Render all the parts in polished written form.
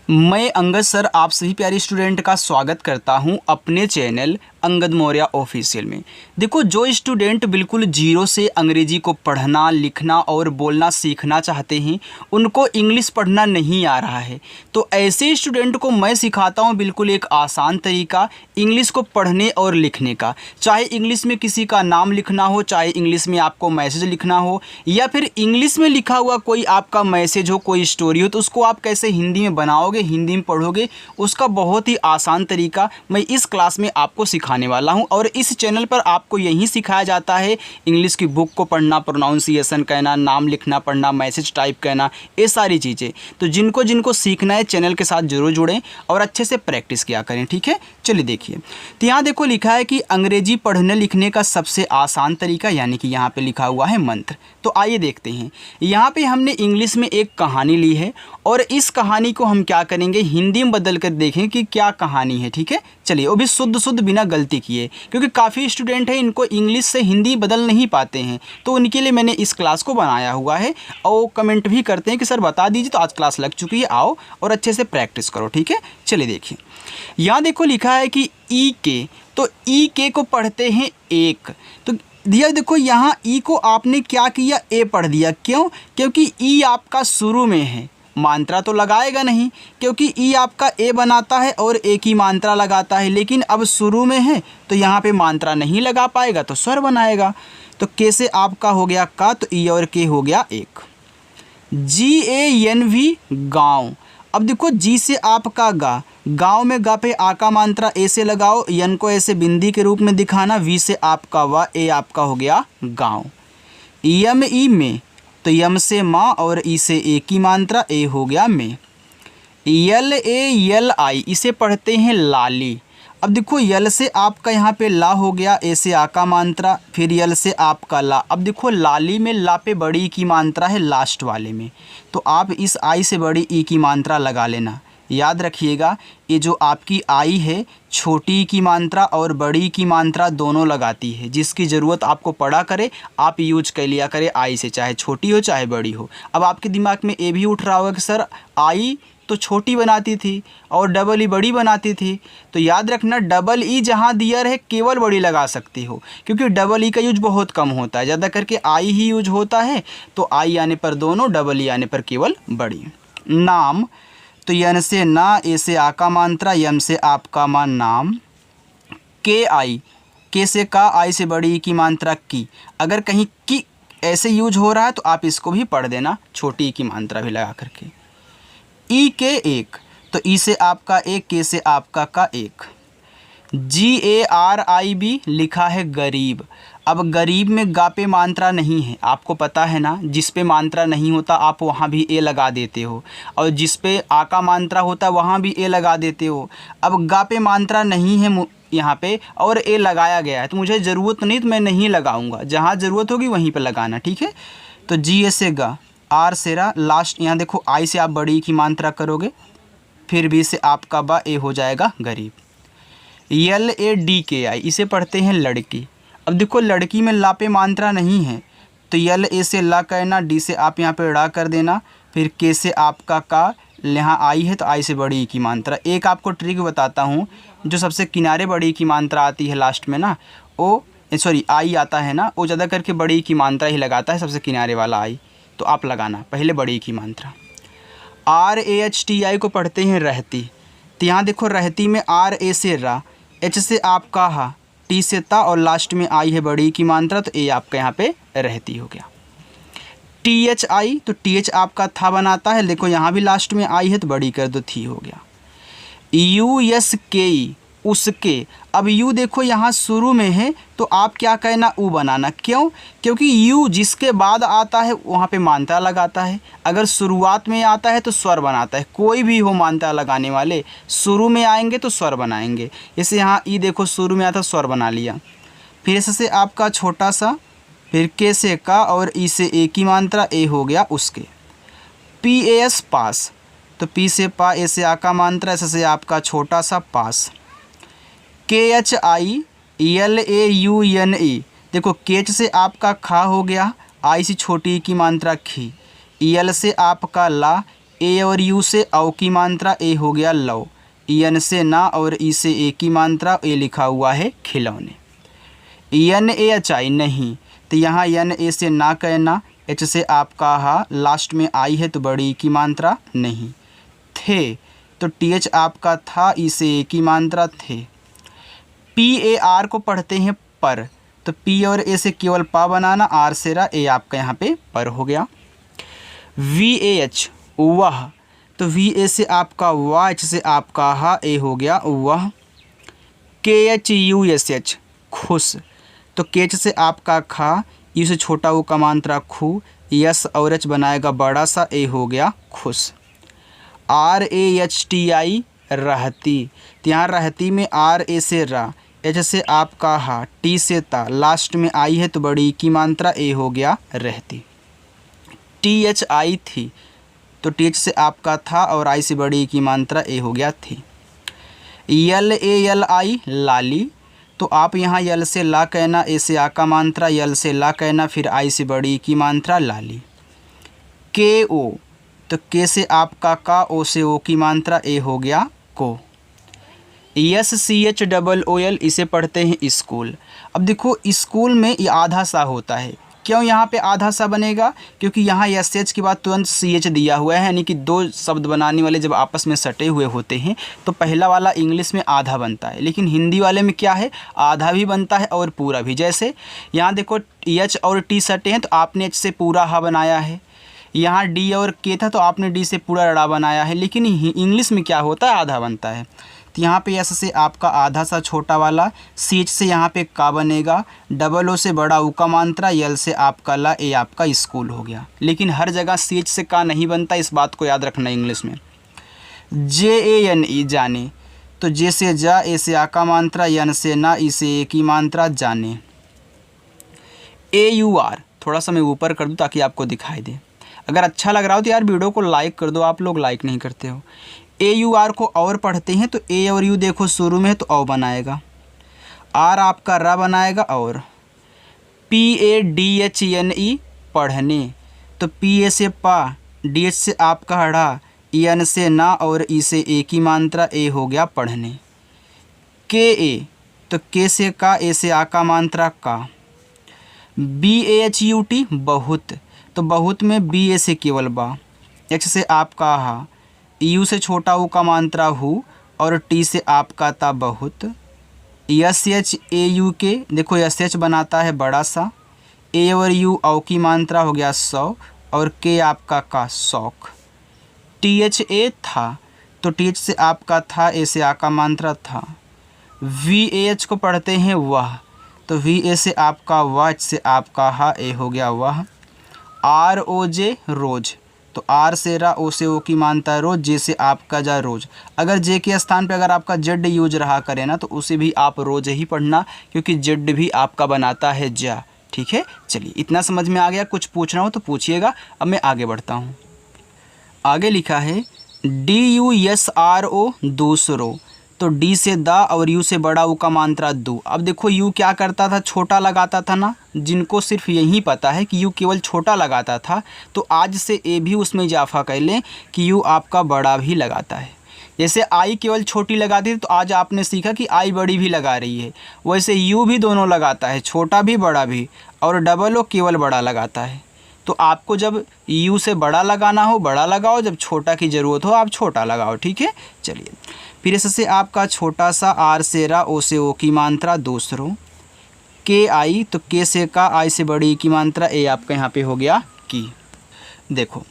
मैं अंगद सर आप सभी प्यारे स्टूडेंट का स्वागत करता हूं अपने चैनल अंगद मौर्य ऑफिशियल में। देखो, जो स्टूडेंट बिल्कुल जीरो से अंग्रेजी को पढ़ना, लिखना और बोलना सीखना चाहते हैं, उनको इंग्लिश पढ़ना नहीं आ रहा है, तो ऐसे स्टूडेंट को मैं सिखाता हूं बिल्कुल एक आसान तरीका इंग्लिश को पढ़ने और लिखने का। चाहे इंग्लिश में किसी का नाम लिखना हो, चाहे इंग्लिश में आपको मैसेज लिखना हो, या फिर इंग्लिश में लिखा हुआ कोई आपका मैसेज हो, कोई स्टोरी हो, तो उसको आप कैसे हिंदी में बनाओगे, हिंदी में पढ़ोगे, उसका बहुत ही आसान तरीका मैं इस क्लास में आपको सिखाने वाला हूं। और इस चैनल पर आपको यही सिखाया जाता है इंग्लिश की बुक को पढ़ना, प्रोनाउंसिएशन कहना, नाम लिखना पढ़ना, मैसेज टाइप करना, ये सारी चीज़ें। तो जिनको जिनको सीखना है चैनल के साथ जरूर जुड़ें और अच्छे से प्रैक्टिस किया करें, ठीक है। चलिए देखिए, तो यहाँ देखो लिखा है कि अंग्रेजी पढ़ने लिखने का सबसे आसान तरीका, यानी कि यहाँ पे लिखा हुआ है मंत्र। तो आइए देखते हैं। यहाँ पे हमने इंग्लिश में एक कहानी ली है और इस कहानी को हम क्या करेंगे, हिंदी में बदल कर देखें कि क्या कहानी है, ठीक है। चलिए, वो भी शुद्ध शुद्ध बिना गलती किए, क्योंकि काफ़ी स्टूडेंट हैं इनको इंग्लिश से हिंदी बदल नहीं पाते हैं, तो उनके लिए मैंने इस क्लास को बनाया हुआ है। और कमेंट भी करते हैं कि सर बता दीजिए, तो आज क्लास लग चुकी है, आओ और अच्छे से प्रैक्टिस करो, ठीक है। चलिए देखिए, यहाँ देखो लिखा है कि ई के, तो ई के को पढ़ते हैं एक। तो दिया देखो, यहाँ ई को आपने क्या किया, ए पढ़ दिया। क्यों? क्योंकि ई आपका शुरू में है, मात्रा तो लगाएगा नहीं, क्योंकि ई आपका ए बनाता है और ए की मात्रा लगाता है, लेकिन अब शुरू में है तो यहाँ पे मात्रा नहीं लगा पाएगा, तो स्वर बनाएगा। तो के से आपका हो गया का, तो ई और के हो गया एक। GANV गाँव। अब देखो, जी से आपका गा, गाँव में गा पे आ का मात्रा ए से लगाओ, यन को ऐसे बिंदी के रूप में दिखाना, वी से आपका वा, ए आपका हो गया गाँव। यम ई में, तो यम से माँ और ई से ए की मात्रा, ए हो गया में। LALI, इसे पढ़ते हैं लाली। अब देखो, यल से आपका यहाँ पे ला हो गया, ए से आ का मात्रा, फिर यल से आपका ला। अब देखो, लाली में ला पे बड़ी की मात्रा है लास्ट वाले में, तो आप इस आई से बड़ी ई की मात्रा लगा लेना। याद रखिएगा, ये जो आपकी आई है, छोटी की मात्रा और बड़ी की मात्रा दोनों लगाती है। जिसकी ज़रूरत आपको पड़ा करे आप यूज कर लिया करें आई से, चाहे छोटी हो चाहे बड़ी हो। अब आपके दिमाग में ये भी उठ रहा होगा कि सर आई तो छोटी बनाती थी और डबल ई बड़ी बनाती थी, तो याद रखना डबल ई जहाँ दिया रहे केवल बड़ी लगा सकती हो, क्योंकि डबल ई का यूज बहुत कम होता है, ज़्यादा करके आई ही यूज होता है। तो आई आने पर दोनों, डबल ई आने पर केवल बड़ी। नाम, तो यन से ना, ए से आ का मात्रा, यम से आपका मान नाम। के आई, के से का, आई से बड़ी की मात्रा की। अगर कहीं की ऐसे यूज हो रहा है तो आप इसको भी पढ़ देना, छोटी की मात्रा भी लगा करके। ई के एक, तो ई से आपका एक, के से आपका का एक। GARIB लिखा है गरीब। अब गरीब में गा पे मात्रा नहीं है, आपको पता है ना, जिस पे मात्रा नहीं होता आप वहाँ भी ए लगा देते हो, और जिस पे आ का मात्रा होता है वहाँ भी ए लगा देते हो। अब गा पे मात्रा नहीं है यहाँ पे और ए लगाया गया है, तो मुझे ज़रूरत नहीं, तो मैं नहीं लगाऊंगा, जहाँ ज़रूरत होगी वहीं पे लगाना, ठीक है। तो GA से गा, आर से रा, लास्ट यहाँ देखो आई से आप बड़ी की मात्रा करोगे, फिर बी से आपका बा, ए हो जाएगा गरीब। LADKI, इसे पढ़ते हैं लड़की। अब देखो, लड़की में ला पे मात्रा नहीं है, तो यल ए से ला कहना, डी से आप यहाँ पे ड़ा कर देना, फिर के से आपका का, यहाँ आई है तो आई से बड़ी की मात्रा। एक आपको ट्रिक बताता हूँ, जो सबसे किनारे बड़ी की मात्रा आती है लास्ट में ना, ओ सॉरी आई आता है ना, वो ज़्यादा करके बड़ी की मात्रा ही लगाता है, सबसे किनारे वाला आई, तो आप लगाना पहले बड़ी की मात्रा। RAHTI को पढ़ते हैं रहती। तो यहाँ देखो, रहती में आर ए से रा, एच से आपका हा, टी से ता और लास्ट में आई है बड़ी की मात्रा, तो ए आपका यहाँ पे रहती हो गया। THI, तो TH आपका था बनाता है, देखो यहाँ भी लास्ट में आई है तो बड़ी कर दो, थी हो गया। USKE, उसके। अब यू देखो यहाँ शुरू में है तो आप क्या कहना, ऊ बनाना। क्यों? क्योंकि यू जिसके बाद आता है वहाँ पे मात्रा लगाता है, अगर शुरुआत में आता है तो स्वर बनाता है। कोई भी हो मात्रा लगाने वाले, शुरू में आएंगे तो स्वर बनाएंगे। जैसे यहाँ ई देखो शुरू में आता स्वर बना लिया, फिर से आपका छोटा सा, फिर के से का और ई से ए की मात्रा, ए हो गया उसके। PAS पास, तो पी से पा, ए से आ का मात्रा, ऐसे से आपका छोटा सा पास। KHILAUNE, देखो केच से आपका खा हो गया, आई से छोटी की मात्रा खी, यल से आपका ला, ए और यू से औ की मात्रा ए हो गया लव, एन से ना और ई से ए की मात्रा ए लिखा हुआ है खिलौने। एन ए एच आई नहीं, तो यहाँ एन ए से ना कहना, एच से आपका हा, लास्ट में आई है तो बड़ी ई की मात्रा नहीं। थे तो टी एच आपका था, ई से ए की मात्रा थे। पी ए आर को पढ़ते हैं पर, तो पी और ए से केवल पा बनाना, आर से रा, ए आपका यहाँ पे पर हो गया। वी ए एच वह, तो वी ए से आपका वाह, एच से आपका हा, ए हो गया वह। के एच यू एस एच खुश, तो के एच से आपका खा, यू से छोटा वो का मात्रा खू, यस और एच बनाएगा बड़ा सा, ए हो गया खुश। R A H T I रहती, तो यहाँ रहती में आर ए से रा, एच से आपका हा, टी से ता, लास्ट में आई है तो बड़ी की मात्रा, ए हो गया रहती। टी एच आई थी, तो टी एच से आपका था और आई से बड़ी की मात्रा, ए हो गया थी। यल ए एल आई लाली, तो आप यहाँ यल से ला कहना, ए से आ का मात्रा, यल से ला कहना, फिर आई से बड़ी की मात्रा लाली। के ओ, तो के से आपका का, ओ से ओ की मात्रा, ए हो गया को। S C H double O L, इसे पढ़ते हैं स्कूल। अब देखो स्कूल में ये आधा सा होता है, क्यों यहाँ पे आधा सा बनेगा, क्योंकि यहाँ एस एच के बाद तुरंत सी एच दिया हुआ है, यानी कि दो शब्द बनाने वाले जब आपस में सटे हुए होते हैं तो पहला वाला इंग्लिश में आधा बनता है, लेकिन हिंदी वाले में क्या है, आधा भी बनता है और पूरा भी। जैसे यहाँ देखो एच और टी सटे हैं तो आपने एच से पूरा हा बनाया है, यहाँ डी और के था तो आपने डी से पूरा ड़ा बनाया है, लेकिन इंग्लिश में क्या होता है, आधा बनता है। तो यहाँ पे एस से आपका आधा सा छोटा वाला, सी एच से यहाँ पे का बनेगा, डबल ओ से बड़ा ऊ का मात्रा, यल से आपका ला, ए आपका स्कूल हो गया। लेकिन हर जगह सी एच से का नहीं बनता, इस बात को याद रखना इंग्लिश में। जे ए एन ई जाने, तो जे से जा, ए से आ का मात्रा, एन से ना, ई से ए की मात्रा जाने। ए यू आर, थोड़ा सा मैं ऊपर कर दूँ ताकि आपको दिखाई दे। अगर अच्छा लग रहा हो तो यार वीडियो को लाइक कर दो, आप लोग लाइक नहीं करते हो। ए यू आर को और पढ़ते हैं, तो ए और यू देखो शुरू में है तो औ बनाएगा, आर आपका रा बनाएगा और। P A D H N E पढ़ने, तो पी ए से पा, डी एच से आपका हड़ा, एन से ना और ई से ए की मात्रा, ए हो गया पढ़ने। के ए, तो के से का, ए से आ का मात्रा का। B A H U T बहुत, तो बहुत में बी ए से केवल बा, एच से आपका हा, यू से छोटा ऊ का मात्रा हु और टी से आपका ता बहुत। एस एच ए यू के, देखो एस एच बनाता है बड़ा सा, ए और यू औ की मात्रा हो गया 100 और के आपका का शौक। टी एच ए था, तो टी एच से आपका था, ए से आ का मात्रा था। वी ए एच को पढ़ते हैं वह, तो वी ए से आपका वाह, एच से आपका हा, ए हो गया वह। आर ओ जे रोज, तो आर से रा, ओ से ओ की मानता रोज, जे से आपका जा रोज। अगर जे के स्थान पे अगर आपका जेड यूज रहा करे ना तो उसे भी आप रोज ही पढ़ना, क्योंकि जेड भी आपका बनाता है जा। ठीक है, चलिए इतना समझ में आ गया। कुछ पूछना हो तो पूछिएगा। अब मैं आगे बढ़ता हूँ। आगे लिखा है D U S R O दूसरो, तो डी से दा और यू से बड़ा ऊ का मात्रा दो। अब देखो यू क्या करता था, छोटा लगाता था ना, जिनको सिर्फ यही पता है कि यू केवल छोटा लगाता था, तो आज से ए भी उसमें इजाफा कर लें कि यू आपका बड़ा भी लगाता है। जैसे आई केवल छोटी लगाती थी तो आज आपने सीखा कि आई बड़ी भी लगा रही है, वैसे यू भी दोनों लगाता है, छोटा भी बड़ा भी, और डबल ओ केवल बड़ा लगाता है। तो आपको जब यू से बड़ा लगाना हो बड़ा लगाओ, जब छोटा की ज़रूरत हो आप छोटा लगाओ। ठीक है, चलिए फिर इससे आपका छोटा सा आर से रा, ओ से ओ की मात्रा दूसरों। के आई, तो के से का, आई से बड़ी की मात्रा, ए आपका यहाँ पे हो गया की। देखो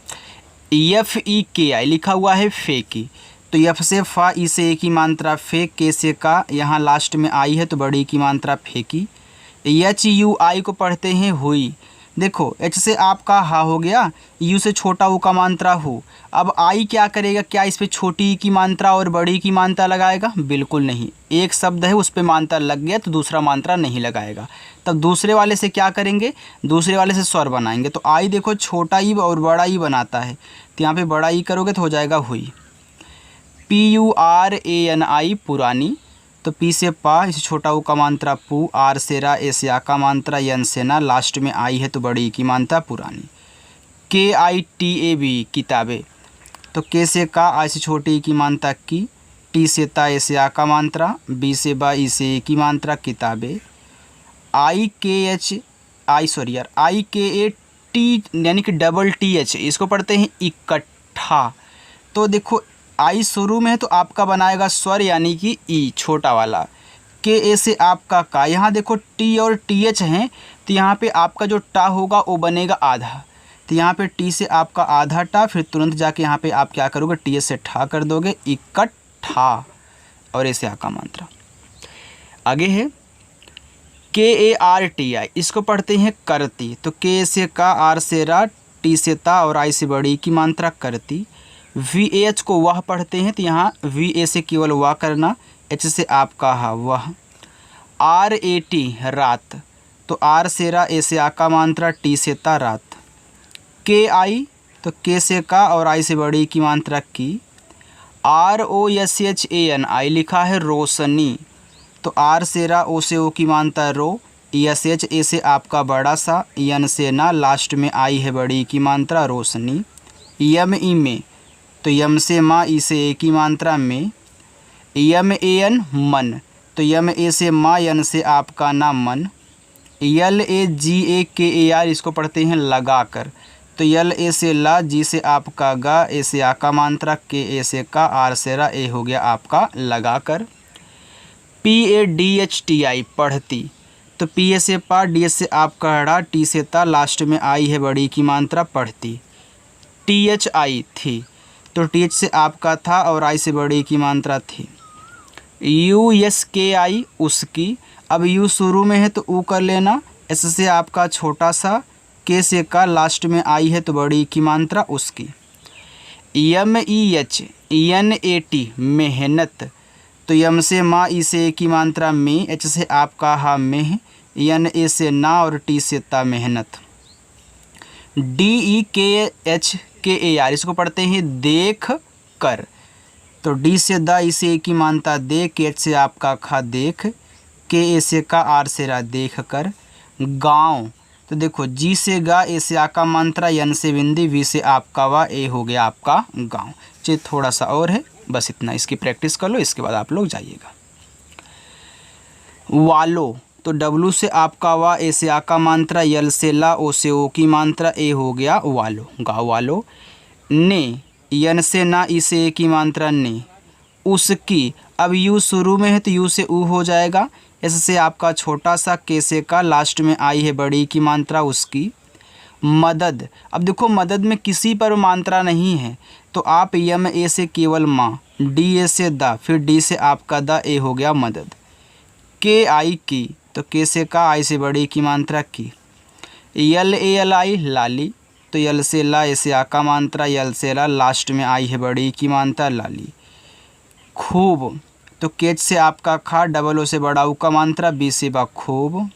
एफ ई के आई लिखा हुआ है फे की, तो एफ से फा, ई से ए की मात्रा फे, के से का, यहाँ लास्ट में आई है तो बड़ी की मात्रा फेंकी। एच यू आई को पढ़ते हैं हुई, देखो एच से आपका हा हो गया, यू से छोटा ऊ का मात्रा हो। अब आई क्या करेगा, क्या इस पे छोटी की मात्रा और बड़ी की मात्रा लगाएगा? बिल्कुल नहीं। एक शब्द है उस पे मात्रा लग गया तो दूसरा मात्रा नहीं लगाएगा। तब दूसरे वाले से क्या करेंगे, दूसरे वाले से स्वर बनाएंगे। तो आई देखो छोटा ई और बड़ा ई बनाता है, तो यहाँ पे बड़ा ई करोगे तो हो जाएगा हुई। P u r a n i पुरानी, तो पी से पा, इसे छोटा ऊ का मात्रा पू, आर से रा, ए से आ का मात्रा, एन से ना, लास्ट में आई है तो बड़ी की मात्रा पुरानी। के आई टी ए बी किताबें, तो के से का आई से छोटी की मात्रा की, टी से ता ए से आ का मात्रा, बी से बा ई से ए की मात्रा किताबें, आई के ए टी यानी कि डबल टी एच, इसको पढ़ते हैं इकट्ठा। तो देखो आई शुरू में है तो आपका बनाएगा स्वर यानी कि ई छोटा वाला, के ए से आपका का, यहाँ देखो टी और टी एच हैं तो यहाँ पे आपका जो टा होगा वो बनेगा आधा, तो यहाँ पे टी से आपका आधा टा, फिर तुरंत जाके यहाँ पे आप क्या करोगे, टी एच से ठा कर दोगे, इकट्ठा, और ऐसे आ का मात्रा। आगे है के ए आर टी आई, इसको पढ़ते हैं करती। तो के से का, आर से रा, टी से ता और आई से बड़ी की मात्रा करती। वी एच को वह पढ़ते हैं तो यहाँ वी ए से केवल वाह करना, एच से आपका हा वह। आर ए टी रात, तो आर से रा, ए से आ का मात्रा, टी से ता रात। के आई, तो के से का और आई से बड़ी की मात्रा की। R o s h a n i लिखा है रोशनी, तो आर से रा, ओ से ओ की मात्रा रो, एस एच ए से आपका बड़ा सा, एन से ना, लास्ट में आई है बड़ी की मात्रा रोशनी। यम ई में, तो यम से माँ, ई से ए की मात्रा में। यम ए एन मन, तो यम ए से माँ, यन से आपका ना मन। यल ए जी ए के ए आर, इसको पढ़ते हैं लगा कर, तो यल ए से ला, जी से आपका गा, ए से आ का मात्रा, के ए से का, आर से रा, ए हो गया आपका लगा कर। P A D H T आई पढ़ती, तो पी ए से पा, डी एच से आपका ड़ा, टी से ता, लास्ट में आई है बड़ी की मात्रा पढ़ती। टी एच आई थी, तो टी एच से आपका था और आई से बड़ी की मात्रा थी। यू एस के आई उसकी, अब यू शुरू में है तो ऊ कर लेना, एस से आपका छोटा सा, के से का, लास्ट में आई है तो बड़ी की मात्रा उसकी। M e h n a t मेहनत, तो यम से माँ, ई से ए की मात्रा में, एच से आपका हा मेह, एन ए से ना और टी से ता मेहनत। डी ई के एच के ए आर, इसको पढ़ते हैं देख कर, तो डी से दा, ई से ए की मात्रा दे, के एच से आपका खा देख, के ए से का, आर से रा, देख कर। गाँव, तो देखो जी से गा, ए से आ का मात्रा, एन से बिंदी, वी से आपका वा, ए हो गया आपका गाँव। चलिए थोड़ा सा और है, बस इतना, इसकी प्रैक्टिस कर लो, इसके बाद आप लोग जाइएगा। वालो, तो डब्लू से आपका वा, ए से आ का मात्रा, यल से ला, ओ से ओ की मात्रा, ए हो गया वालो, गा वालो। ने, यन से ना, ई से ए की मात्रा ने, उसकी, अब यू शुरू में है तो यू से ऊ हो जाएगा, एस से आपका छोटा सा, के से का, लास्ट में आई है बड़ी की मात्रा उसकी। मदद, अब देखो मदद में किसी पर मात्रा नहीं है तो आप यम ए से केवल माँ, डी ए से दा, फिर डी से आपका दा, ए हो गया मदद। के आई की, तो के से का, आई से बड़ी की मात्रा की। यल ए एल आई लाली, तो यल से ला, ए से आ का मात्रा, यल से ला, लास्ट में आई है बड़ी की मात्रा लाली। खूब, तो केच से आपका खा, डबल ओ से बड़ा ऊ का मात्रा, बी से बा खूब।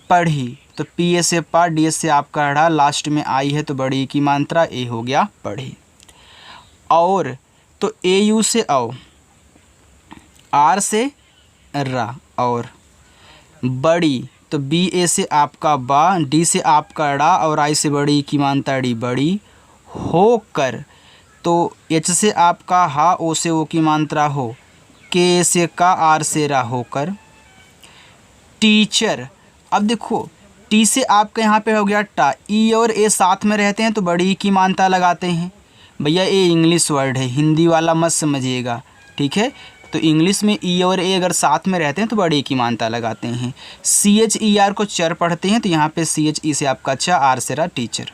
पढ़ी, तो पी ए से पा, डी एस से आपका ढ़ा, लास्ट में आई है तो बड़ी की मात्रा, ए हो गया पढ़ी। और, तो ए यू से औ, आर से रा, और बड़ी, तो बी ए से आपका बा, डी से आपका ड़ा और आई से बड़ी की मात्रा डी बड़ी। होकर, तो एच से आपका हा, ओ से ओ की मात्रा हो, के से का, आर से रा, होकर। टीचर, अब देखो टी से आपका यहाँ पे हो गया टा, ई और ए साथ में रहते हैं तो बड़ी की मात्रा लगाते हैं। भैया ये इंग्लिश वर्ड है, हिंदी वाला मत समझिएगा, ठीक है। तो इंग्लिश में ई और ए अगर साथ में रहते हैं तो बड़ी की मात्रा लगाते हैं। सी एच ई आर को चर पढ़ते हैं तो यहाँ पे सी एच ई से आपका चा, आर से रा, टीचर।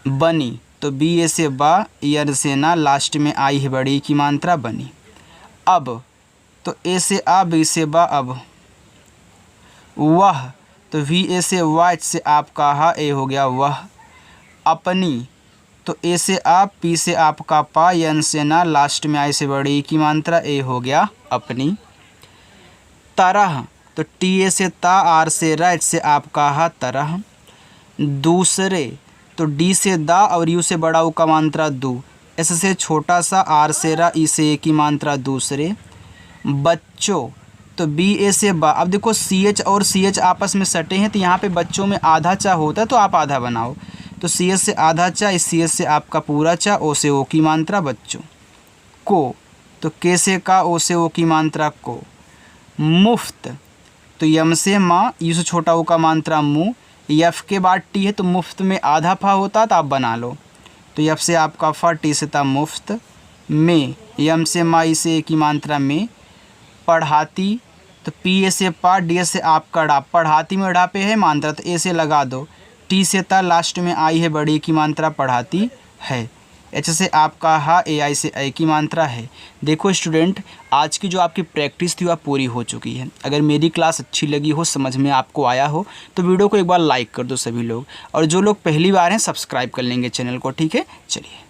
बनी, तो बी ए से बा, ईयर से ना, लास्ट में आई है बड़ी की मात्रा बनी। अब, तो ए से आ, बी से बा, अब। वह, तो वी ए से वाह, एच से आपका हा, ए हो गया वह। अपनी, तो ए से आप, पी से आपका पा, एन से ना, लास्ट में आई से बड़ी की मात्रा, ए हो गया अपनी। तरह, तो टी ए से ता, आर से रा, एच से आपका हा, तरह। दूसरे, तो डी से दा और यू से बड़ा ऊ का मात्रा दू, एस से छोटा सा, आर से रा, ई से ए की मात्रा दूसरे। बच्चों, तो बी ए से बा, अब देखो सी एच और सी एच आपस में सटे हैं तो यहाँ पे बच्चों में आधा चा होता है तो आप आधा बनाओ। तो सी एस से आधा चा, इस सी एस से आपका पूरा चा, ओ से ओ की मात्रा बच्चों। को तो के से का, ओ से ओ की मात्रा को। मुफ्त तो यम से माँ, यू से छोटा ओ का मात्रा मु, यफ के बाद टी है तो मुफ्त में आधा फा होता तो आप बना लो, तो यफ से आपका फा, टी से था मुफ्त। में यम से माँ, ई से ए की मात्रा में। पढ़ाती तो पी ए से पा, डी ए से आपका डा, पढ़ाती में डा पे है मात्रा तो ए से लगा दो। टी से था लास्ट में आई है बड़ी की मात्रा पढ़ाती है। एच से आपका हा, ए आई से ए की मात्रा है। देखो स्टूडेंट, आज की जो आपकी प्रैक्टिस थी वह पूरी हो चुकी है। अगर मेरी क्लास अच्छी लगी हो, समझ में आपको आया हो, तो वीडियो को एक बार लाइक कर दो सभी लोग, और जो लोग पहली बार हैं सब्सक्राइब कर लेंगे चैनल को, ठीक है। चलिए।